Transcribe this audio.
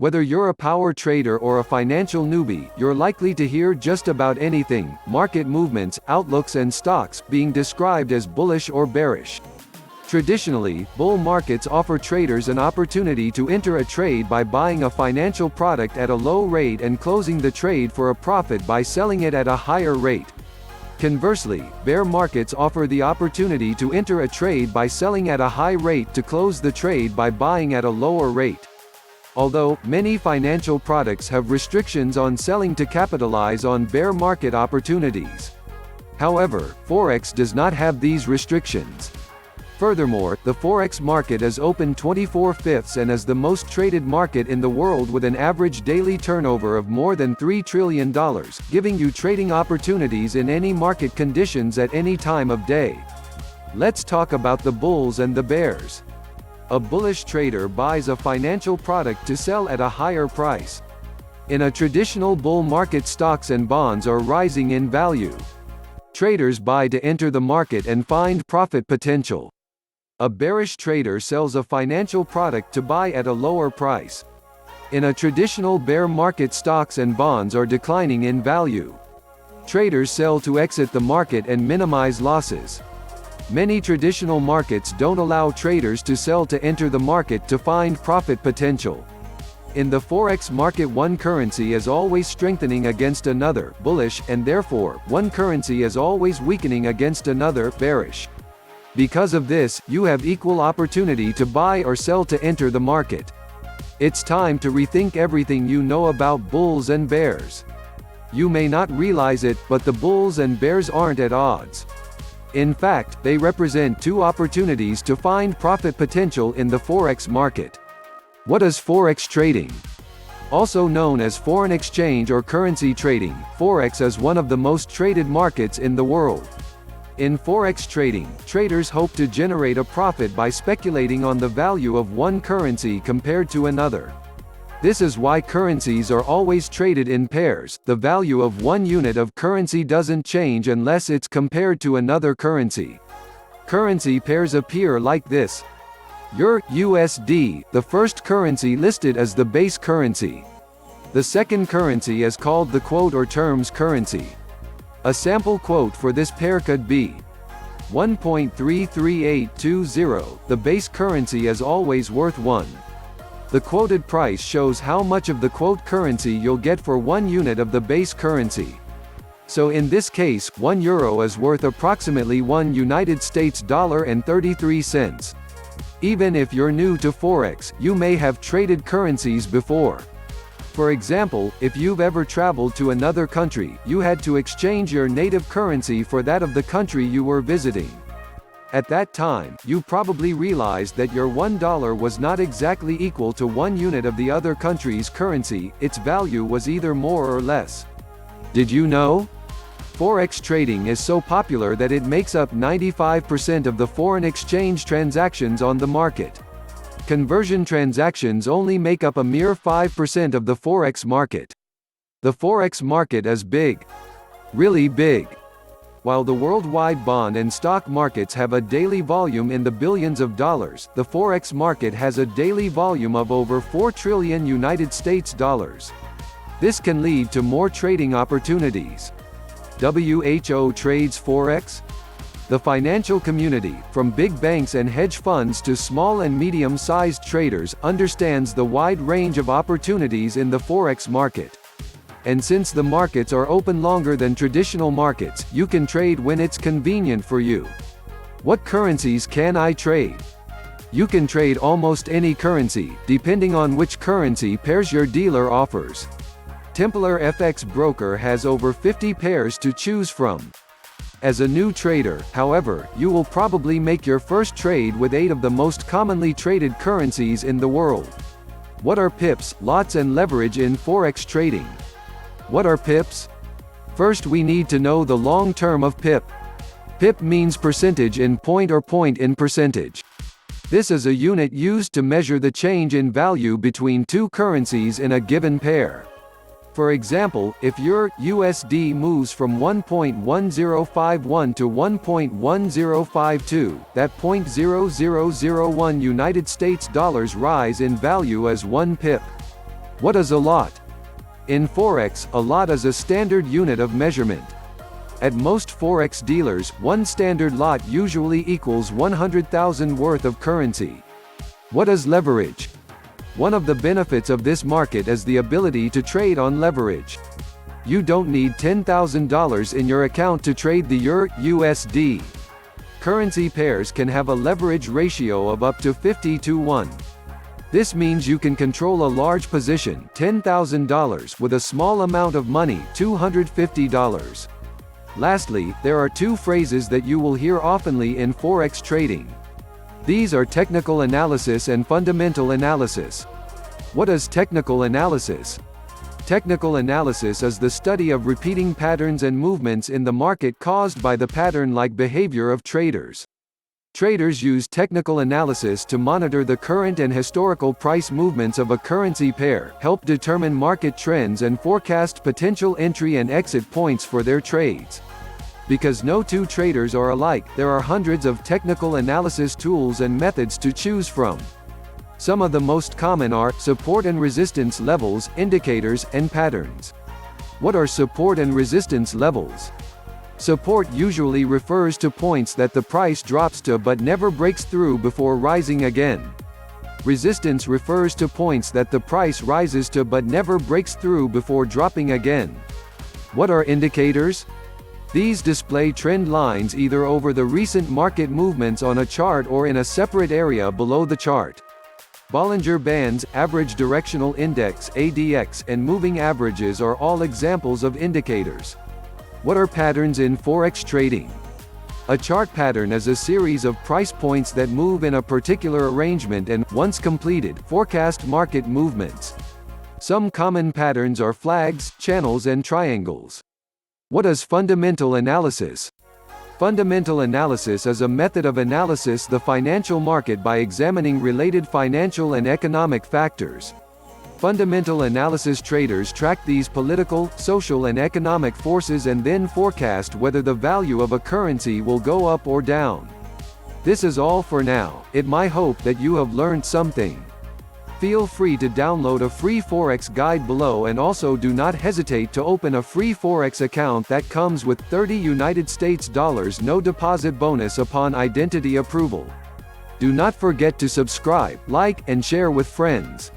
Whether you're a power trader or a financial newbie, you're likely to hear just about anything, market movements, outlooks and stocks, being described as bullish or bearish. Traditionally, bull markets offer traders an opportunity to enter a trade by buying a financial product at a low rate and closing the trade for a profit by selling it at a higher rate. Conversely, bear markets offer the opportunity to enter a trade by selling at a high rate to close the trade by buying at a lower rate. Although many financial products have restrictions on selling to capitalize on bear market opportunities. However, Forex does not have these restrictions. Furthermore, the Forex market is open 24/5 and is the most traded market in the world with an average daily turnover of more than $3 trillion, giving you trading opportunities in any market conditions at any time of day. Let's talk about the bulls and the bears. A bullish trader buys a financial product to sell at a higher price. In a traditional bull market, stocks and bonds are rising in value. Traders buy to enter the market and find profit potential. A bearish trader sells a financial product to buy at a lower price. In a traditional bear market, stocks and bonds are declining in value. Traders sell to exit the market and minimize losses. Many traditional markets don't allow traders to sell to enter the market to find profit potential. In the Forex market, one currency is always strengthening against another, bullish, and therefore, one currency is always weakening against another, bearish. Because of this, you have equal opportunity to buy or sell to enter the market. It's time to rethink everything you know about bulls and bears. You may not realize it, but the bulls and bears aren't at odds. In fact, they represent two opportunities to find profit potential in the Forex market. What is Forex trading? Also known as foreign exchange or currency trading, Forex is one of the most traded markets in the world. In Forex trading, traders hope to generate a profit by speculating on the value of one currency compared to another. This is why currencies are always traded in pairs. The value of one unit of currency doesn't change unless it's compared to another currency. Currency pairs appear like this. Euro USD, the first currency listed as the base currency. The second currency is called the quote or terms currency. A sample quote for this pair could be 1.33820. The base currency is always worth 1. The quoted price shows how much of the quote currency you'll get for 1 unit of the base currency. So in this case, €1 is worth approximately $1.33. Even if you're new to Forex, you may have traded currencies before. For example, if you've ever traveled to another country, you had to exchange your native currency for that of the country you were visiting. At that time, you probably realized that your $1 was not exactly equal to 1 unit of the other country's currency, its value was either more or less. Did you know? Forex trading is so popular that it makes up 95% of the foreign exchange transactions on the market. Conversion transactions only make up a mere 5% of the Forex market. The Forex market is big. Really big. While the worldwide bond and stock markets have a daily volume in the billions of dollars, the Forex market has a daily volume of over $4 trillion US. This can lead to more trading opportunities. WHO trades Forex? The financial community, from big banks and hedge funds to small and medium-sized traders, understands the wide range of opportunities in the Forex market. And since the markets are open longer than traditional markets, you can trade when it's convenient for you. What currencies can I trade? You can trade almost any currency, depending on which currency pairs your dealer offers. Templar FX Broker has over 50 pairs to choose from. As a new trader, however, you will probably make your first trade with 8 of the most commonly traded currencies in the world. What are pips, lots and leverage in Forex trading? What are pips? First we need to know the long term of pip. Pip means percentage in point or point in percentage. This is a unit used to measure the change in value between two currencies in a given pair. For example, if your USD moves from 1.1051 to 1.1052, that $0.0001 US dollars rise in value as 1 pip. What is a lot? In Forex, a lot is a standard unit of measurement. At most Forex dealers, one standard lot usually equals 100,000 worth of currency. What is leverage? One of the benefits of this market is the ability to trade on leverage. You don't need $10,000 in your account to trade the EUR/USD. Currency pairs can have a leverage ratio of up to 50 to 1. This means you can control a large position, $10,000, with a small amount of money, $250. Lastly, there are two phrases that you will hear oftenly in Forex trading. These are technical analysis and fundamental analysis. What is technical analysis? Technical analysis is the study of repeating patterns and movements in the market caused by the pattern-like behavior of traders. Traders use technical analysis to monitor the current and historical price movements of a currency pair, help determine market trends and forecast potential entry and exit points for their trades. Because no two traders are alike, there are hundreds of technical analysis tools and methods to choose from. Some of the most common are support and resistance levels, indicators, and patterns. What are support and resistance levels? Support usually refers to points that the price drops to but never breaks through before rising again. Resistance refers to points that the price rises to but never breaks through before dropping again. What are indicators? These display trend lines either over the recent market movements on a chart or in a separate area below the chart. Bollinger Bands, Average Directional Index (ADX), and moving averages are all examples of indicators. What are patterns in Forex trading? A chart pattern is a series of price points that move in a particular arrangement and, once completed, forecast market movements. Some common patterns are flags, channels, and triangles. What is fundamental analysis? Fundamental analysis is a method of analysis the financial market by examining related financial and economic factors. Fundamental analysis traders track these political, social and economic forces and then forecast whether the value of a currency will go up or down. This is all for now. It's my hope that you have learned something. Feel free to download a free Forex guide below and also do not hesitate to open a free Forex account that comes with $30 no deposit bonus upon identity approval. Do not forget to subscribe, like, and share with friends.